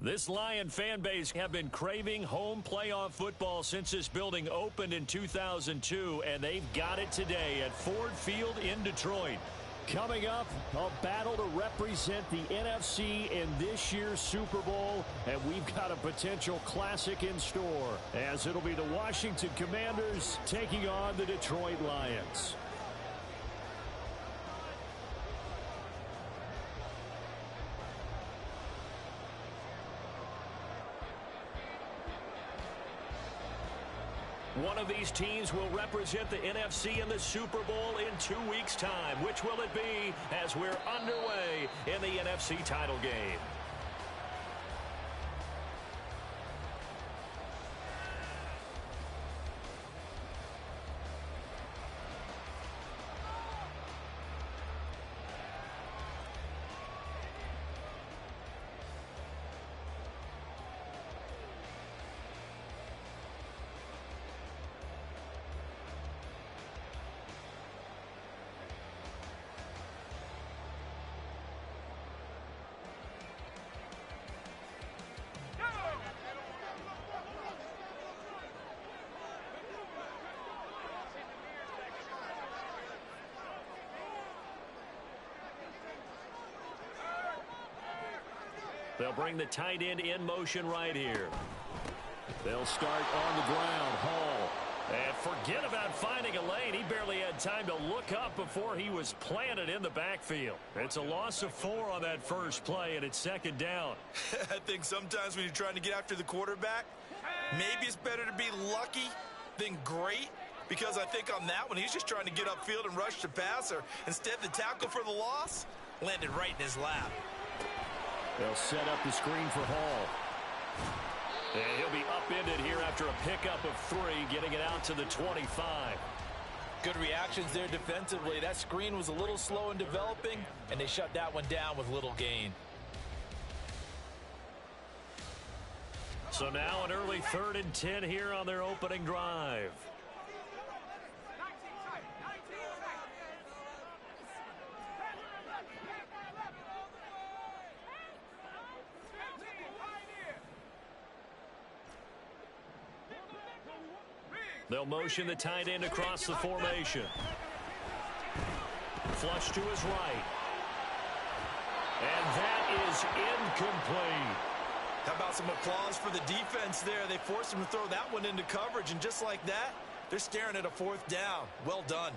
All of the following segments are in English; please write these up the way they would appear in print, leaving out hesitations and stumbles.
This Lion fan base have been craving home playoff football since this building opened in 2002, and they've got it today at Ford Field in Detroit. Coming up, a battle to represent the NFC in this year's Super Bowl, and we've got a potential classic in store, as it'll be the Washington Commanders taking on the Detroit Lions. One of these teams will represent the NFC in the Super Bowl in 2 weeks' time. Which will it be as we're underway in the NFC title game? They'll bring the tight end in motion right here. They'll start on the ground. Hall. And forget about finding a lane. He barely had time to look up before he was planted in the backfield. It's a loss of 4 on that first play, and it's second down. I think sometimes when you're trying to get after the quarterback, maybe it's better to be lucky than great. Because I think on that one, he's just trying to get upfield and rush the passer. Instead, the tackle for the loss landed right in his lap. They'll set up the screen for Hall. And he'll be upended here after a pickup of 3, getting it out to the 25. Good reactions there defensively. That screen was a little slow in developing, and they shut that one down with little gain. So now an early 3rd and 10 here on their opening drive. They'll motion the tight end across the formation. Flush to his right. And that is incomplete. How about some applause for the defense there? They forced him to throw that one into coverage, and just like that, they're staring at a 4th down. Well done.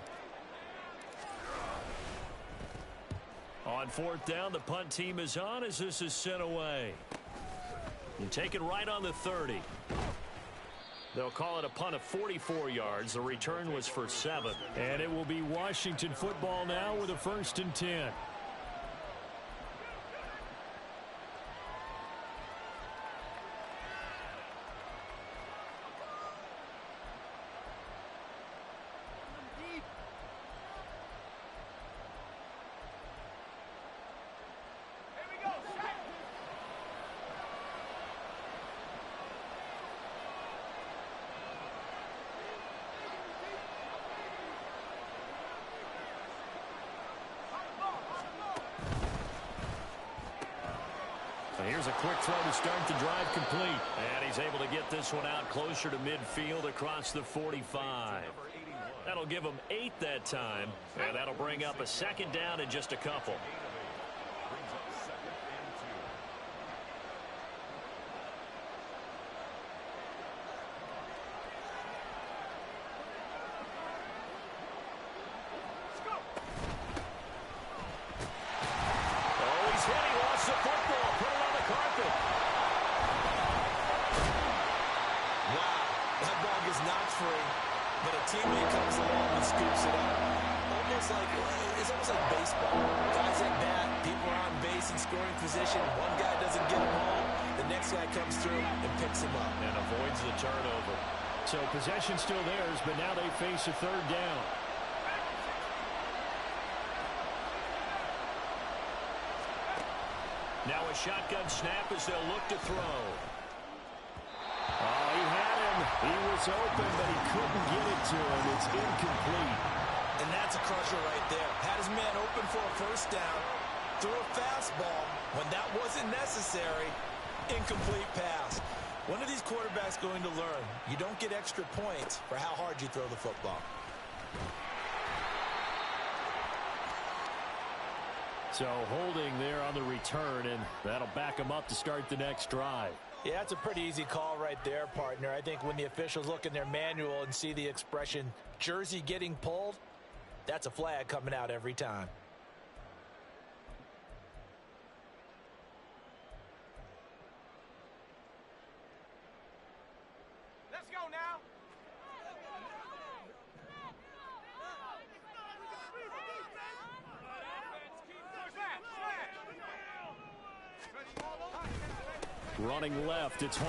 On 4th down, the punt team is on as this is sent away. And taken right on the 30. They'll call it a punt of 44 yards. The return was for 7. And it will be Washington football now with a 1st and 10. Here's a quick throw to start the drive complete. And he's able to get this one out closer to midfield across the 45. That'll give him 8 that time. And that'll bring up a 2nd down in just a couple. But a teammate comes along and scoops it up. It's almost like baseball. Guys at bat, people are on base in scoring position. One guy doesn't get him home. The next guy comes through and picks him up. And avoids the turnover. So possession still theirs, but now they face a 3rd down. Now a shotgun snap as they'll look to throw. Oh, he had him. He was open, but he couldn't get it to him. It's incomplete. And that's a crusher right there. Had his man open for a 1st down. Threw a fastball when that wasn't necessary. Incomplete pass. When are these quarterbacks going to learn? You don't get extra points for how hard you throw the football. So holding there on the return, and that'll back them up to start the next drive. Yeah, that's a pretty easy call right there, partner. I think when the officials look in their manual and see the expression jersey getting pulled, that's a flag coming out every time. Let's go now. Running left, it's Hall.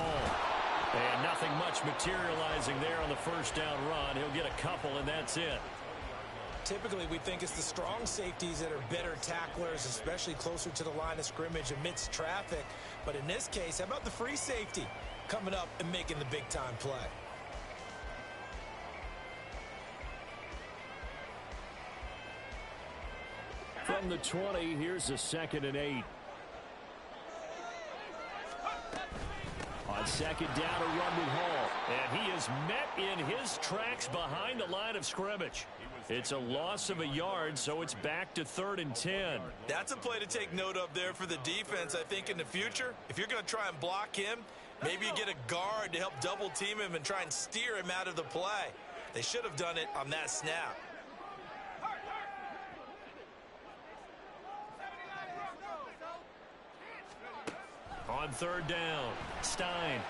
And nothing much materializing there on the first down run. He'll get a couple, and that's it. Typically, we think it's the strong safeties that are better tacklers, especially closer to the line of scrimmage amidst traffic. But in this case, how about the free safety coming up and making the big-time play? From the 20, here's a 2nd and 8. On second down, a run with Hall. And he is met in his tracks behind the line of scrimmage. It's a loss of a yard, so it's back to 3rd and 10. That's a play to take note of there for the defense. I think in the future, if you're going to try and block him, maybe you get a guard to help double-team him and try and steer him out of the play. They should have done it on that snap. On 3rd down, Stein.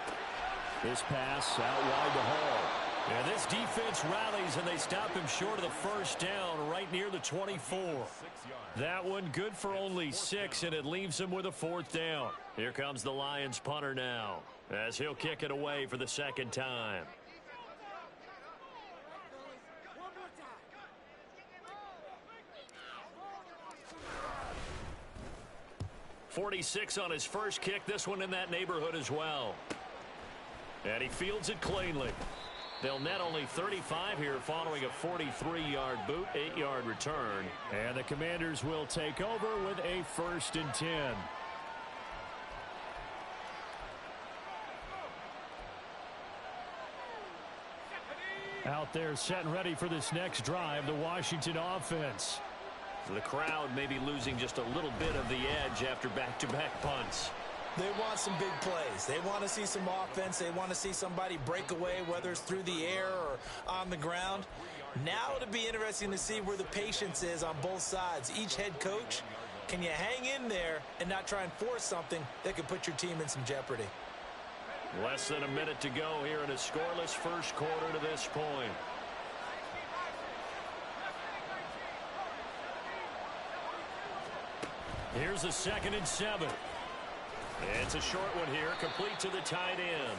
This pass out wide to Hall. And this defense rallies, and they stop him short of the first down right near the 24. That one good for only 6, and it leaves him with a 4th down. Here comes the Lions punter now, as he'll kick it away for the 2nd time. 46 on his first kick. This one in that neighborhood as well. And he fields it cleanly. They'll net only 35 here following a 43-yard boot, 8-yard return. And the Commanders will take over with a 1st and 10. Out there set and ready for this next drive, the Washington offense. The crowd may be losing just a little bit of the edge after back-to-back punts. They want some big plays. They want to see some offense. They want to see somebody break away, whether it's through the air or on the ground. Now it'll be interesting to see where the patience is on both sides. Each head coach, can you hang in there and not try and force something that could put your team in some jeopardy? Less than a minute to go here in a scoreless first quarter to this point. Here's a 2nd and 7. It's a short one here, complete to the tight end.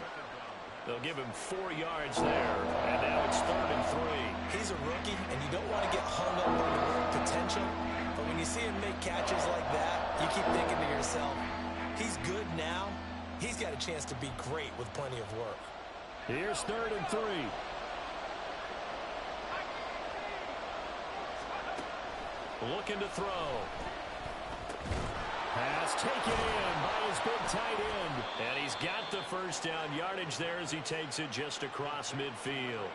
They'll give him 4 yards there, and now it's 3rd and 3. He's a rookie, and you don't want to get hung up on the potential. But when you see him make catches like that, you keep thinking to yourself, he's good now. He's got a chance to be great with plenty of work. Here's 3rd and 3. Looking to throw. Pass taken in by his big tight end. And he's got the first down yardage there as he takes it just across midfield.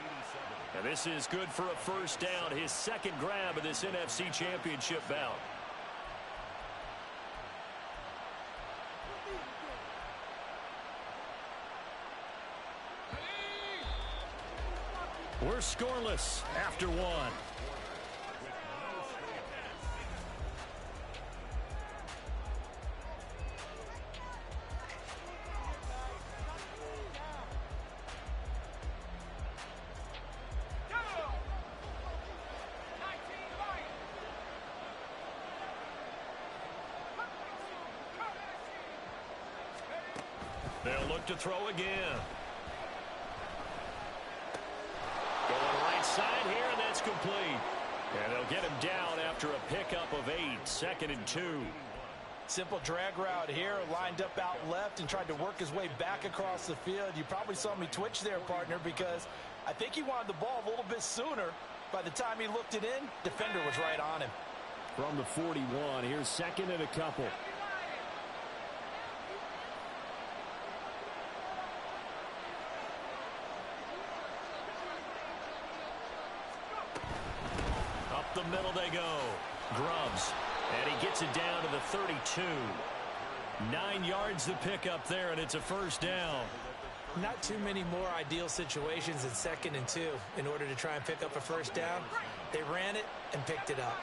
And this is good for a first down, his 2nd grab of this NFC Championship bout. We're scoreless after 1. They'll look to throw again. Going right side here, and that's complete. And they'll get him down after a pickup of 8, 2nd and 2. Simple drag route here, lined up out left and tried to work his way back across the field. You probably saw me twitch there, partner, because I think he wanted the ball a little bit sooner. By the time he looked it in, defender was right on him. From the 41, here's 2nd and a couple. middle they go. Grubbs. And he gets it down to the 32. 9 yards to pick up there, and it's a first down. Not too many more ideal situations in 2nd and 2 in order to try and pick up a first down. They ran it and picked it up.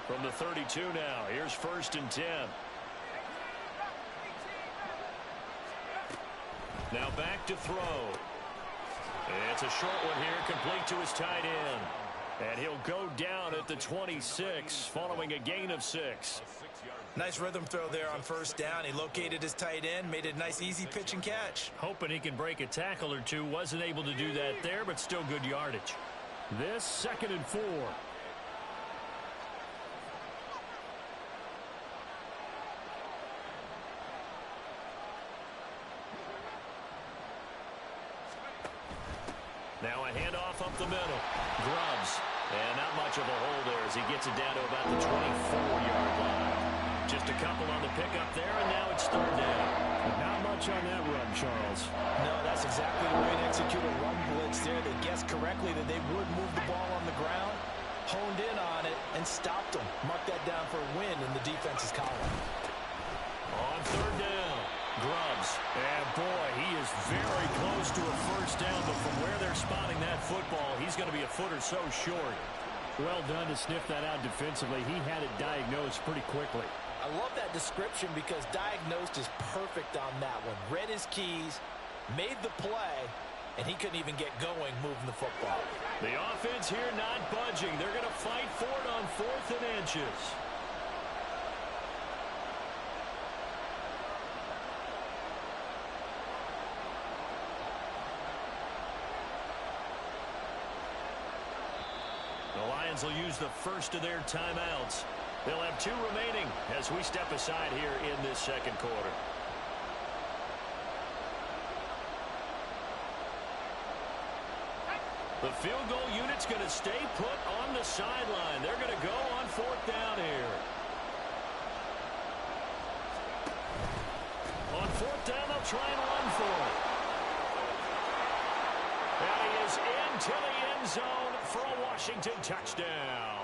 From the 32 now, here's 1st and 10. Now back to throw. It's a short one here, complete to his tight end. And he'll go down at the 26, following a gain of 6. Nice rhythm throw there on 1st down. He located his tight end, made a nice easy pitch and catch. Hoping he can break a tackle or two. Wasn't able to do that there, but still good yardage. This 2nd and 4. Now a handoff up the middle. Grubbs. And not much of a hole there as he gets it down to about the 24-yard line. Just a couple on the pickup there, and now it's 3rd down. Not much on that run, Charles. No, that's exactly the way to execute a run blitz there. They guessed correctly that they would move the ball on the ground, honed in on it, and stopped them. Mark that down for a win in the defense's column. On 3rd down, Grubbs. And boy, he is very close to a first down, but from where they're spotting that football, he's going to be a foot or so short. Well done to sniff that out defensively. He had it diagnosed pretty quickly. I love that description because diagnosed is perfect on that one. Read his keys, made the play, and he couldn't even get going moving the football. The offense here not budging. They're going to fight for it on 4th and inches. The Lions will use the first of their timeouts. They'll have 2 remaining as we step aside here in this 2nd quarter. The field goal unit's going to stay put on the sideline. They're going to go on 4th down here. On 4th down, they'll try and run for it. And he is into the end zone for a Washington touchdown.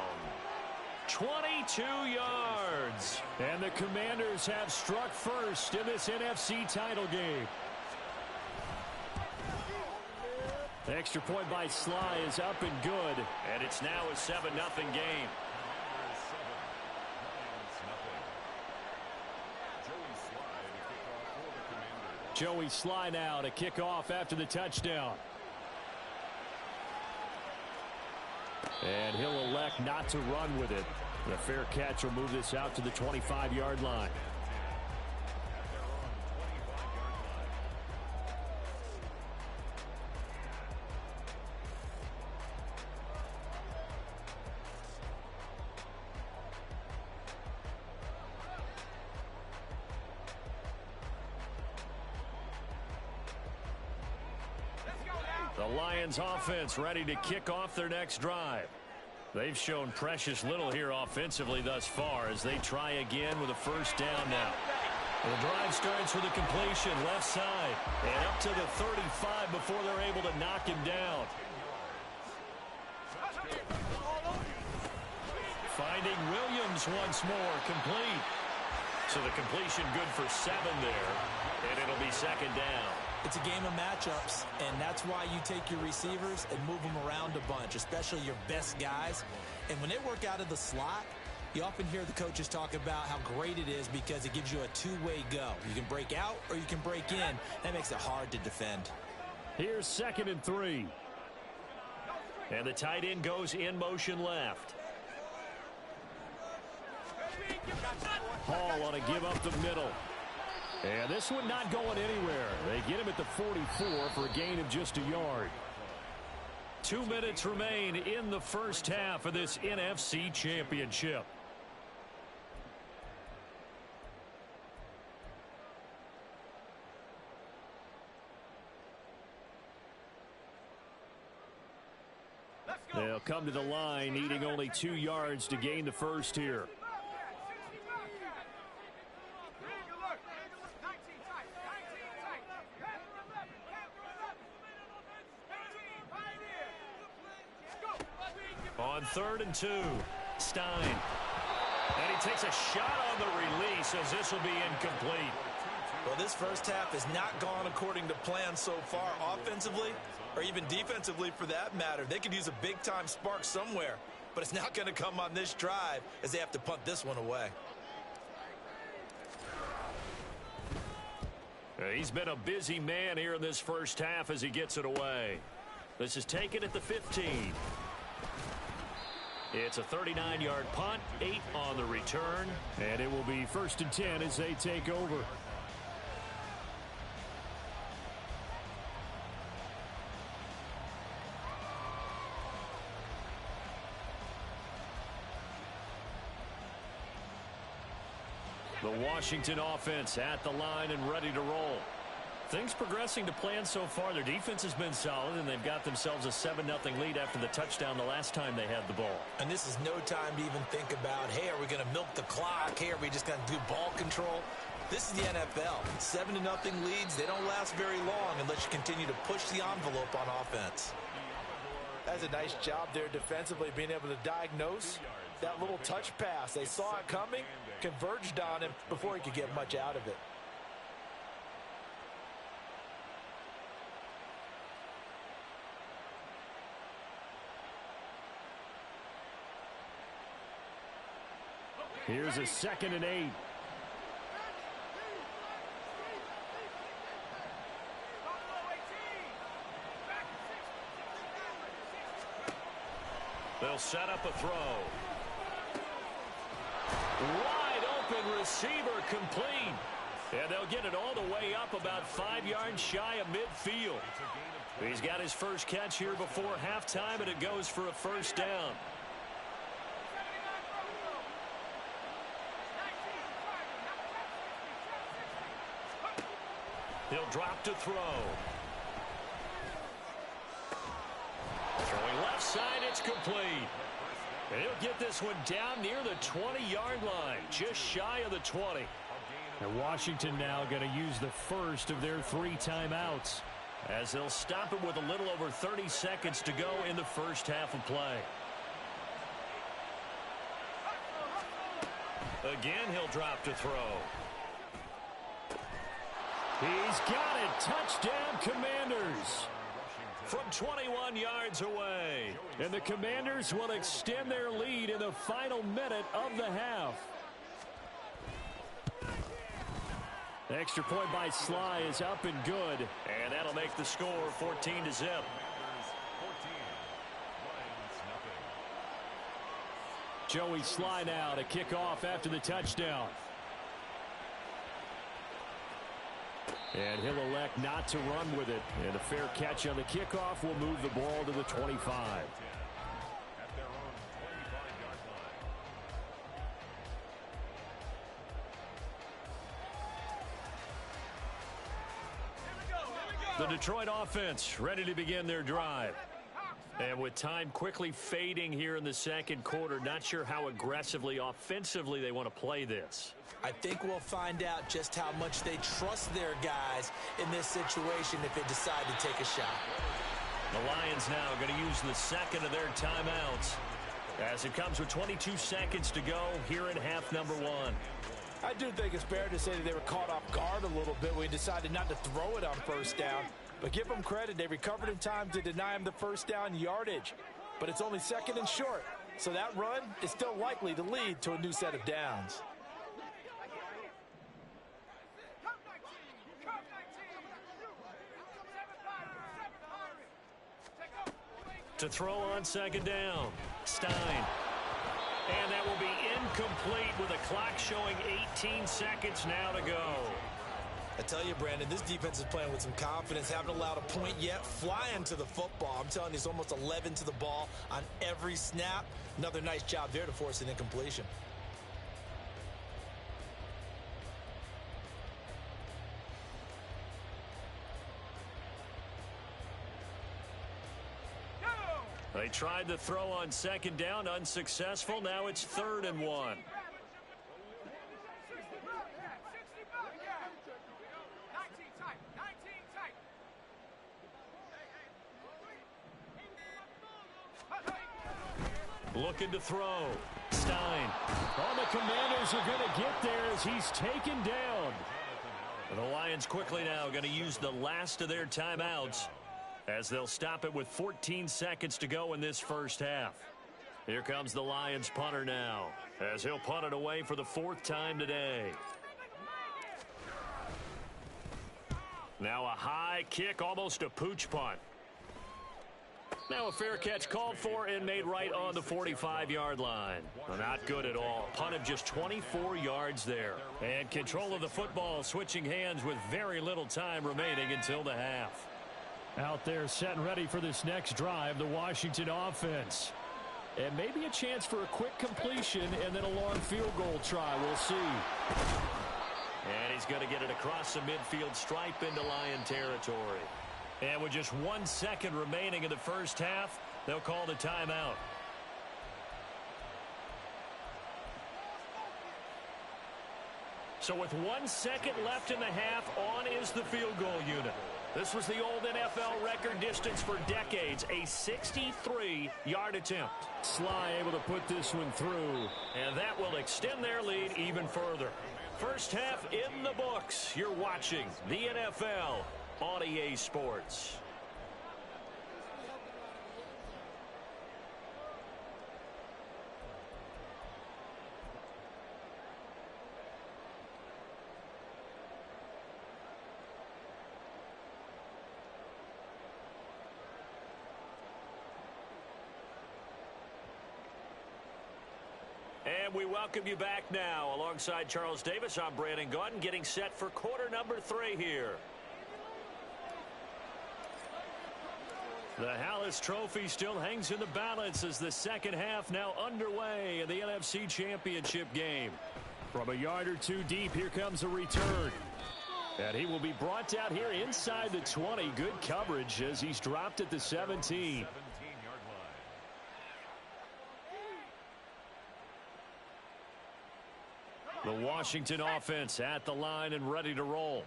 22 yards. And the Commanders have struck first in this NFC title game. The extra point by Sly is up and good. And it's now a 7-0 game. Joey Sly now to kick off after the touchdown. And he'll elect not to run with it. The fair catch will move this out to the 25-yard line. The Lions offense ready to kick off their next drive. They've shown precious little here offensively thus far as they try again with a first down now. The drive starts with a completion left side and up to the 35 before they're able to knock him down. Finding Williams once more, complete. So the completion good for 7 there, and it'll be 2nd down. It's a game of matchups, and that's why you take your receivers and move them around a bunch, especially your best guys. And when they work out of the slot, you often hear the coaches talk about how great it is because it gives you a two-way go. You can break out or you can break in. That makes it hard to defend. Here's 2nd and 3. And the tight end goes in motion left. Hall on a give up the middle. And this one not going anywhere. They get him at the 44 for a gain of just a yard. 2 minutes remain in the first half of this NFC Championship. They'll come to the line needing only 2 yards to gain the first here. On 3rd and 2. Stein. And he takes a shot on the release as this will be incomplete. Well, this first half has not gone according to plan so far offensively or even defensively for that matter. They could use a big-time spark somewhere, but it's not going to come on this drive as they have to punt this one away. He's been a busy man here in this first half as he gets it away. This is taken at the 15. It's a 39-yard punt, 8 on the return, and it will be 1st and 10 as they take over. The Washington offense at the line and ready to roll. Things progressing to plan so far. Their defense has been solid, and they've got themselves a 7-0 lead after the touchdown the last time they had the ball. And this is no time to even think about, hey, are we going to milk the clock? Hey, are we just going to do ball control? This is the NFL. 7-0 leads, they don't last very long unless you continue to push the envelope on offense. That's a nice job there defensively, being able to diagnose that little touch pass. They saw it coming, converged on him before he could get much out of it. Here's a 2nd and 8. They'll set up a throw. Wide open receiver complete. And they'll get it all the way up about 5 yards shy of midfield. He's got his first catch here before halftime, and it goes for a 1st down. He'll drop to throw. Throwing left side, it's complete. And he'll get this one down near the 20-yard line, just shy of the 20. And Washington now going to use the first of their 3 timeouts, as they'll stop it with a little over 30 seconds to go in the first half of play. Again, he'll drop to throw. He's got it. Touchdown, Commanders. From 21 yards away. And the Commanders will extend their lead in the final minute of the half. The extra point by Sly is up and good. And that'll make the score 14-0. Joey Sly now to kick off after the touchdown. And he'll elect not to run with it. And a fair catch on the kickoff will move the ball to the 25. The Detroit offense ready to begin their drive. And with time quickly fading here in the second quarter, not sure how aggressively, offensively they want to play this. I think we'll find out just how much they trust their guys in this situation if they decide to take a shot. The Lions now going to use the second of their timeouts as it comes with 22 seconds to go here in half number 1. I do think it's fair to say that they were caught off guard a little bit when we decided not to throw it on 1st down. But give them credit, they recovered in time to deny him the 1st down yardage. But it's only 2nd and short, so that run is still likely to lead to a new set of downs. To throw on 2nd down, Stein. And that will be incomplete with the clock showing 18 seconds now to go. I tell you, Brandon, this defense is playing with some confidence. Haven't allowed a point yet. Flying to the football. I'm telling you, it's almost 11 to the ball on every snap. Another nice job there to force an incompletion. They tried to throw on 2nd down, unsuccessful. Now it's 3rd and 1. Looking to throw. Stein. Oh, the Commanders are going to get there as he's taken down. The Lions quickly now going to use the last of their timeouts as they'll stop it with 14 seconds to go in this first half. Here comes the Lions punter now as he'll punt it away for the 4th time today. Now a high kick, almost a pooch punt. Now a fair catch called for and made right on the 45-yard line. Well, not good at all. Punt of just 24 yards there. And control of the football switching hands with very little time remaining until the half. Out there set and ready for this next drive, the Washington offense. And maybe a chance for a quick completion and then a long field goal try. We'll see. And he's going to get it across the midfield stripe into Lion territory. And with just 1 second remaining in the first half, they'll call the timeout. So with 1 second left in the half, on is the field goal unit. This was the old NFL record distance for decades, a 63-yard attempt. Sly able to put this one through, and that will extend their lead even further. First half in the books. You're watching the NFL on EA Sports. And we welcome you back now. Alongside Charles Davis, I'm Brandon Gaudin, getting set for quarter number 3 here. The Hallis Trophy still hangs in the balance as the second half now underway in the NFC Championship game. From a yard or two deep, here comes a return. And he will be brought down here inside the 20. Good coverage as he's dropped at the 17. The Washington offense at the line and ready to roll.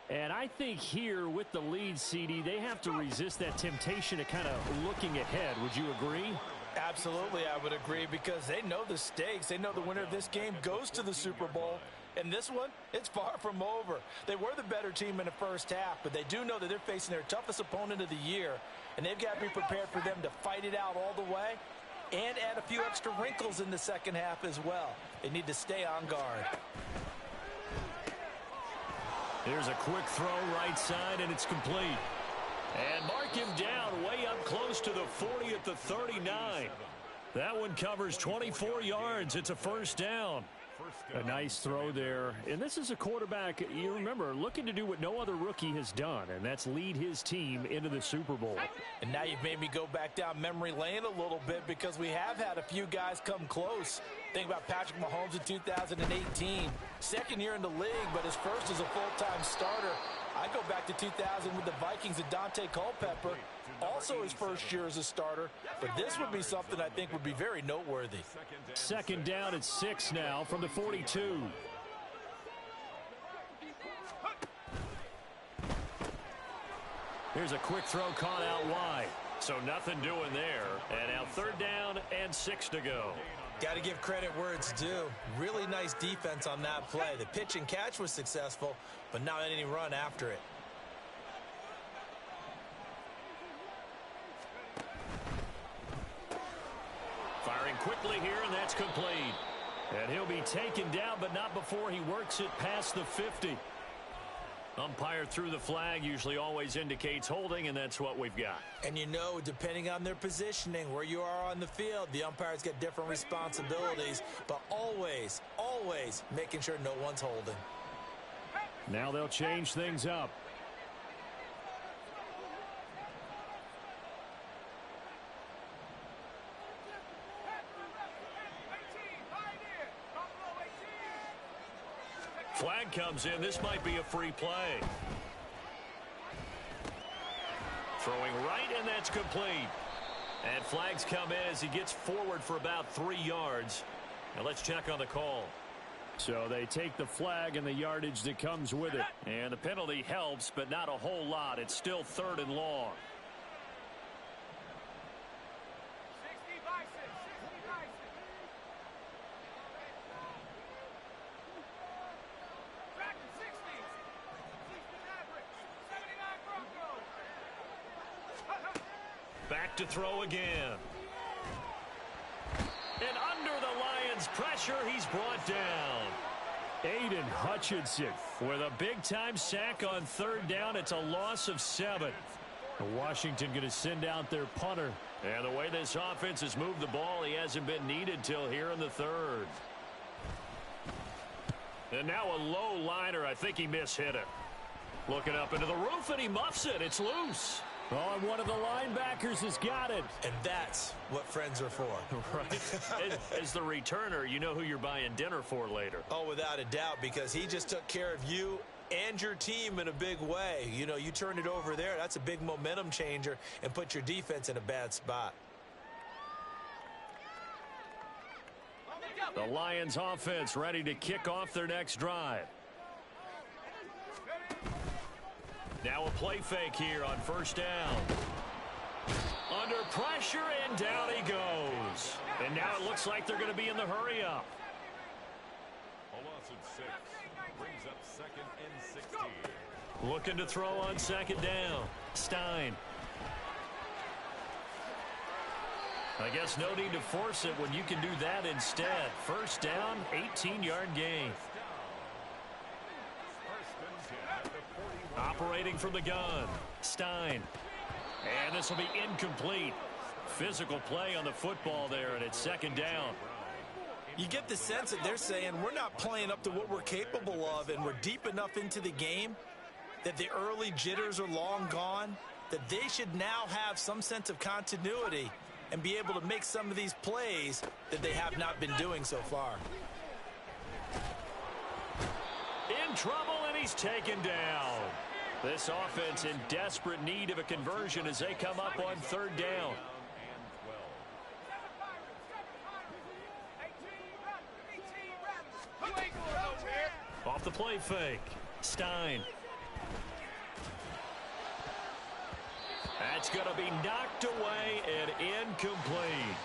And I think here with the lead, CD, they have to resist that temptation of kind of looking ahead. Would you agree? Absolutely, I would agree, because they know the stakes. They know the winner of this game goes to the Super Bowl. And this one, it's far from over. They were the better team in the first half, but they do know that they're facing their toughest opponent of the year. And they've got to be prepared for them to fight it out all the way and add a few extra wrinkles in the second half as well. They need to stay on guard. Here's a quick throw right side, and it's complete. And mark him down way up close to the 40 at the 39. That one covers 24 yards. It's a first down. A nice throw there. And this is a quarterback, you remember, looking to do what no other rookie has done, and that's lead his team into the Super Bowl. And now you've made me go back down memory lane a little bit, because we have had a few guys come close. Think about Patrick Mahomes in 2018. Second year in the league, but his first as a full-time starter. I go back to 2000 with the Vikings and Dante Culpepper. Also his first year as a starter. But this would be something I think would be very noteworthy. Second down at 6 now from the 42. Here's a quick throw caught out wide. So nothing doing there. And now third down and 6 to go. Got to give credit where it's due. Really nice defense on that play. The pitch and catch was successful, but not any run after it. Firing quickly here, and that's complete. And he'll be taken down, but not before he works it past the 50. Umpire threw the flag, usually always indicates holding, and that's what we've got. And you know, depending on their positioning, where you are on the field, the umpires get different responsibilities, but always, always making sure no one's holding. Now they'll change things up. Flag comes in. This might be a free play. Throwing right, and that's complete. And flags come in as he gets forward for about 3 yards. Now let's check on the call. So they take the flag and the yardage that comes with it. And the penalty helps, but not a whole lot. It's still 3rd and long. Back to throw again. And under the Lions' pressure, he's brought down. Aiden Hutchinson with a big-time sack on third down. It's a loss of 7. Washington going to send out their punter. And the way this offense has moved the ball, he hasn't been needed till here in the third. And now a low liner. I think he mishit it. Looking up into the roof, and he muffs it. It's loose. Oh, and one of the linebackers has got it. And that's what friends are for. Right. As the returner, you know who you're buying dinner for later. Oh, without a doubt, because he just took care of you and your team in a big way. You know, you turned it over there. That's a big momentum changer and put your defense in a bad spot. The Lions offense ready to kick off their next drive. Now a play fake here on first down. Under pressure, and down he goes. And now it looks like they're going to be in the hurry up. A loss of 6. Brings up 2nd and 16. Looking to throw on second down. Stein. I guess no need to force it when you can do that instead. First down, 18-yard gain. Operating from the gun. Stein. And this will be incomplete. Physical play on the football there, and it's second down. You get the sense that they're saying we're not playing up to what we're capable of, and we're deep enough into the game that the early jitters are long gone, that they should now have some sense of continuity and be able to make some of these plays that they have not been doing so far. In trouble, and he's taken down. This offense in desperate need of a conversion as they come up on third down. Off the play fake. Stein. That's going to be knocked away and incomplete.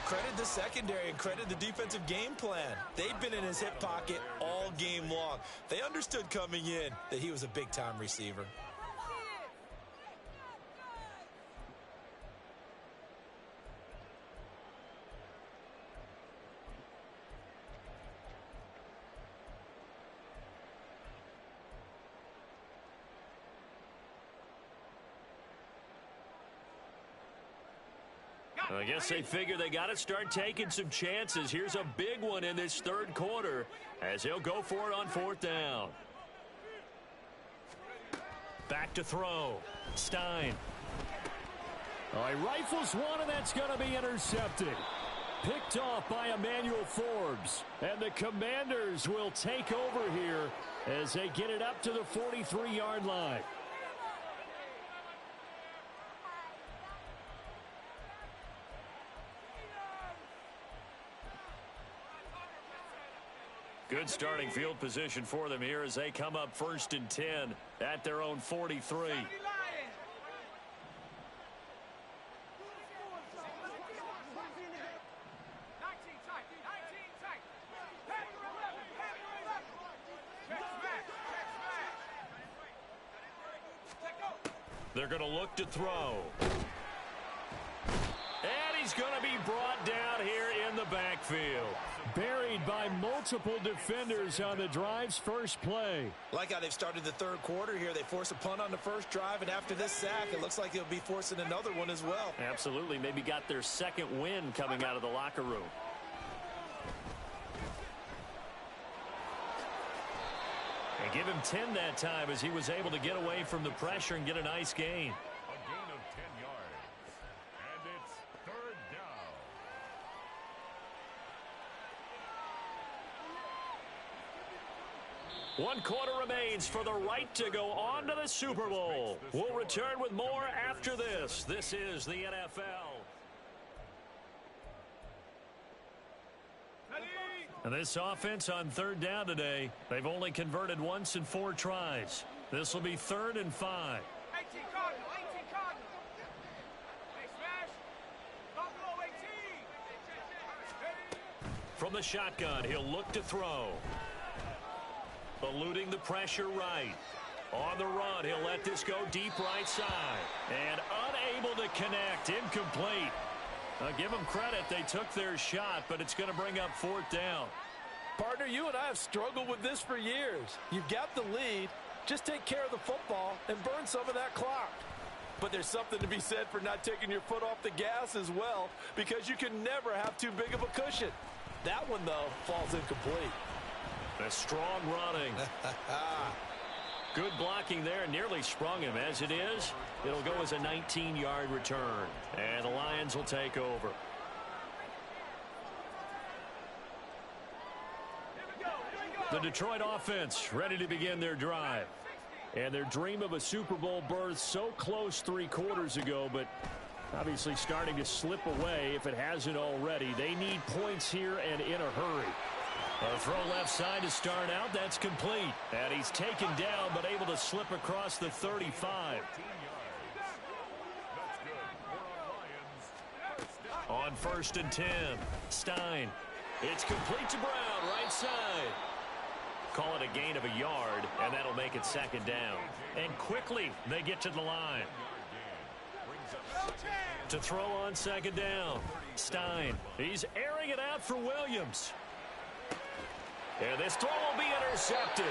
Credit the secondary and credit the defensive game plan. They've been in his hip pocket all game long. They understood coming in that he was a big-time receiver. I guess they figure they got to start taking some chances. Here's a big one in this third quarter as he'll go for it on fourth down. Back to throw. Stein. Oh, he rifles one, and that's going to be intercepted. Picked off by Emmanuel Forbes. And the Commanders will take over here as they get it up to the 43-yard line. Good starting field position for them here as they come up 1st and 10 at their own 43. They're going to look to throw. And he's going to be brought down here in the backfield. Buried by multiple defenders on the drive's first play. Like how they've started the third quarter here. They force a punt on the first drive, and after this sack, it looks like they'll be forcing another one as well. Absolutely. Maybe got their second win coming out of the locker room. And give him 10 that time as he was able to get away from the pressure and get a nice gain. A gain of 10 yards. And it's third down. One quarter remains for the right to go on to the Super Bowl. We'll return with more after this. This is the NFL. And this offense on third down today, they've only converted once in 4 tries. This will be 3rd and 5. 18 Cardinal, 18 Cardinal. Hey, smash. Buffalo 18. From the shotgun, he'll look to throw. Eluding the pressure right. On the run, he'll let this go deep right side. And unable to connect. Incomplete. Give them credit. They took their shot, but it's going to bring up 4th down. Partner, you and I have struggled with this for years. You've got the lead. Just take care of the football and burn some of that clock. But there's something to be said for not taking your foot off the gas as well, because you can never have too big of a cushion. That one, though, falls incomplete. A strong running. Good blocking there. Nearly sprung him. As it is, it'll go as a 19-yard return. And the Lions will take over. The Detroit offense ready to begin their drive. And their dream of a Super Bowl berth so close 3 quarters ago, but obviously starting to slip away if it hasn't already. They need points here and in a hurry. A throw left side to start out. That's complete. And he's taken down but able to slip across the 35. On 1st and 10, Stein. It's complete to Brown, right side. Call it a gain of a yard, and that'll make it 2nd down. And quickly, they get to the line. To throw on 2nd down, Stein. He's airing it out for Williams. And this throw will be intercepted.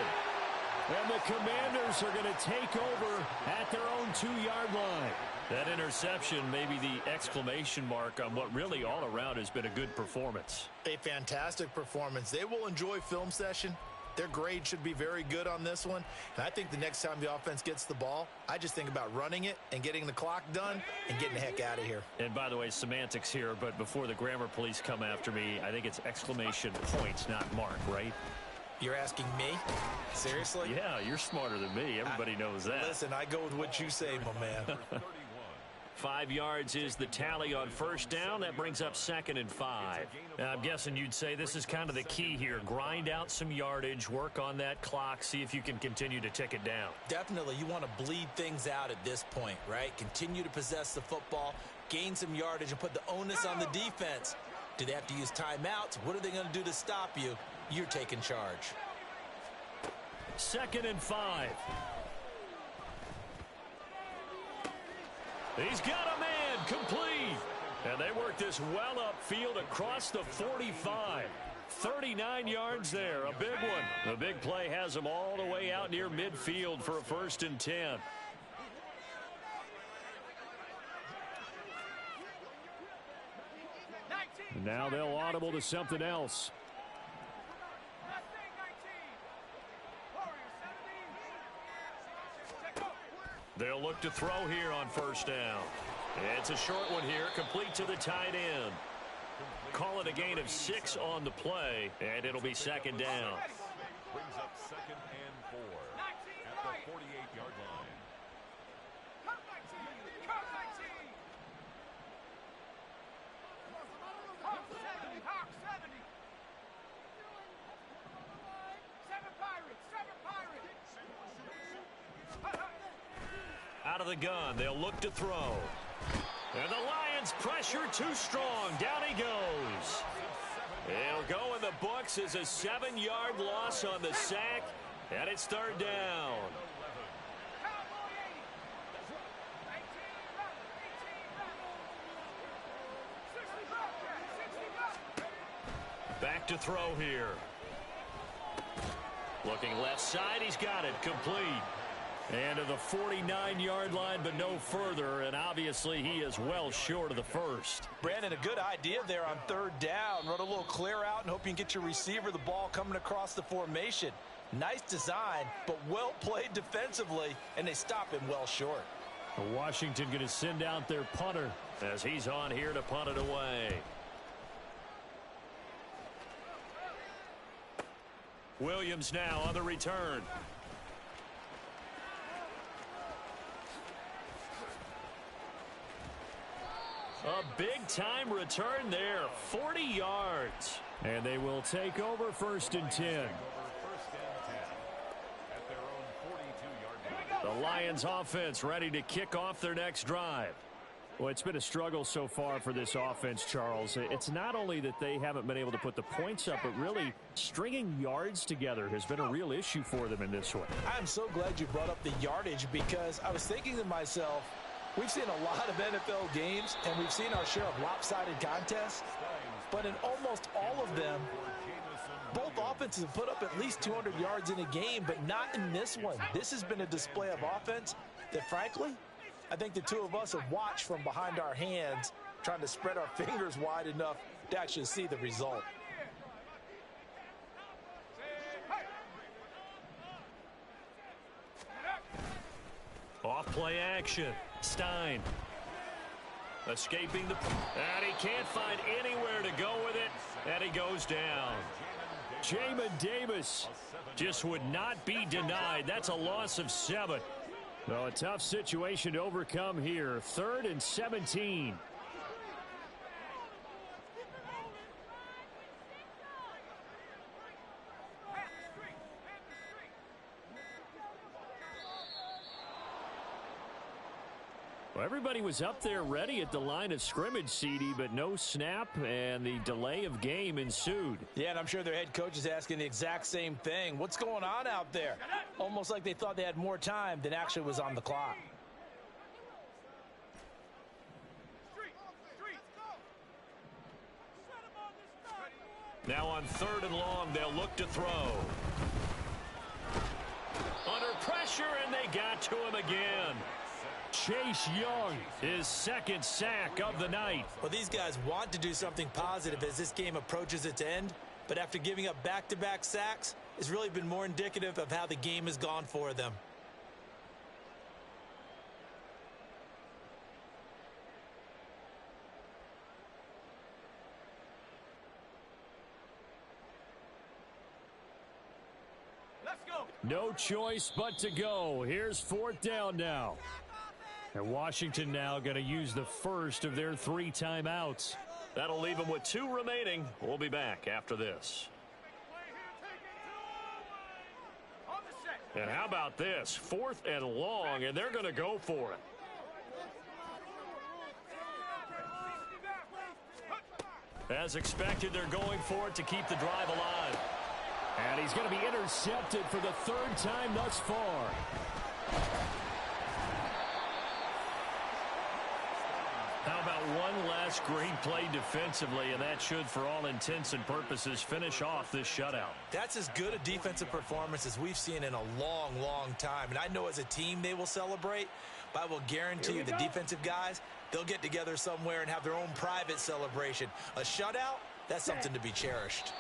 And the Commanders are going to take over at their own 2-yard line. That interception may be the exclamation mark on what really all around has been a good performance. A fantastic performance. They will enjoy film session. Their grade should be very good on this one. And I think the next time the offense gets the ball, I just think about running it and getting the clock done and getting the heck out of here. And by the way, semantics here, but before the grammar police come after me, I think it's exclamation points, not mark, right? You're asking me? Seriously? Yeah, you're smarter than me. Everybody knows that. Listen, I go with what you say, my man. 5 yards is the tally on 1st down. That brings up 2nd and 5. I'm guessing you'd say this is kind of the key here. Grind out some yardage, work on that clock, see if you can continue to tick it down. Definitely. You want to bleed things out at this point, right? Continue to possess the football, gain some yardage, and put the onus on the defense. Do they have to use timeouts? What are they going to do to stop you? You're taking charge. 2nd and 5. He's got a man complete. And they work this well upfield across the 45. 39 yards there. A big one. The big play has them all the way out near midfield for a 1st and 10. Now they'll audible to something else. They'll look to throw here on 1st down. It's a short one here, complete to the tight end. Call it a gain of 6 on the play, and it'll be 2nd down. Brings up 2nd and 4 at the 48-yard line. Out of the gun, they'll look to throw. And the Lions pressure too strong. Down he goes. It'll go in the books as a 7-yard loss on the sack, and it's 3rd down. Back to throw here. Looking left side, he's got it, complete. And to the 49-yard line, but no further, and obviously he is well short of the 1st. Brandon, a good idea there on 3rd down. Run a little clear out and hope you can get your receiver the ball coming across the formation. Nice design, but well played defensively, and they stop him well short. Washington going to send out their punter as he's on here to punt it away. Williams now on the return. A big-time return there, 40 yards. And they will take over 1st and 10. The Lions offense ready to kick off their next drive. Well, it's been a struggle so far for this offense, Charles. It's not only that they haven't been able to put the points up, but really stringing yards together has been a real issue for them in this one. I'm so glad you brought up the yardage because I was thinking to myself, we've seen a lot of NFL games and we've seen our share of lopsided contests, but in almost all of them, both offenses have put up at least 200 yards in a game, but not in this one. This has been a display of offense that, frankly, I think the two of us have watched from behind our hands, trying to spread our fingers wide enough to actually see the result. Off play action. Stein. Escaping the... And he can't find anywhere to go with it. And he goes down. Jamin Davis just would not be denied. That's a loss of 7. Well, a tough situation to overcome here. 3rd and 17. Well, everybody was up there ready at the line of scrimmage, CD, but no snap, and the delay of game ensued. Yeah, and I'm sure their head coach is asking the exact same thing. What's going on out there? Almost like they thought they had more time than actually was on the clock. Now on 3rd and long, they'll look to throw. Under pressure, and they got to him again. Chase Young, his 2nd sack of the night. Well, these guys want to do something positive as this game approaches its end, but after giving up back-to-back sacks, it's really been more indicative of how the game has gone for them. Let's go. No choice but to go. Here's 4th down now. And Washington now going to use the first of their 3 timeouts. That'll leave them with 2 remaining. We'll be back after this. And how about this? 4th and long, and they're going to go for it. As expected, they're going for it to keep the drive alive. And he's going to be intercepted for the 3rd time thus far. How about one last great play defensively, and that should, for all intents and purposes, finish off this shutout. That's as good a defensive performance as we've seen in a long, long time. And I know as a team they will celebrate, but I will guarantee you the defensive guys, they'll get together somewhere and have their own private celebration. A shutout, that's something to be cherished.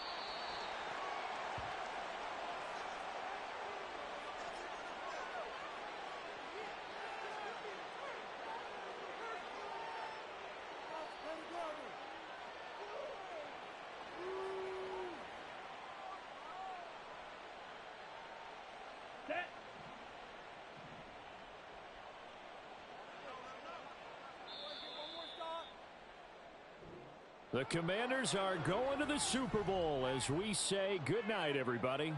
The Commanders are going to the Super Bowl as we say goodnight, everybody.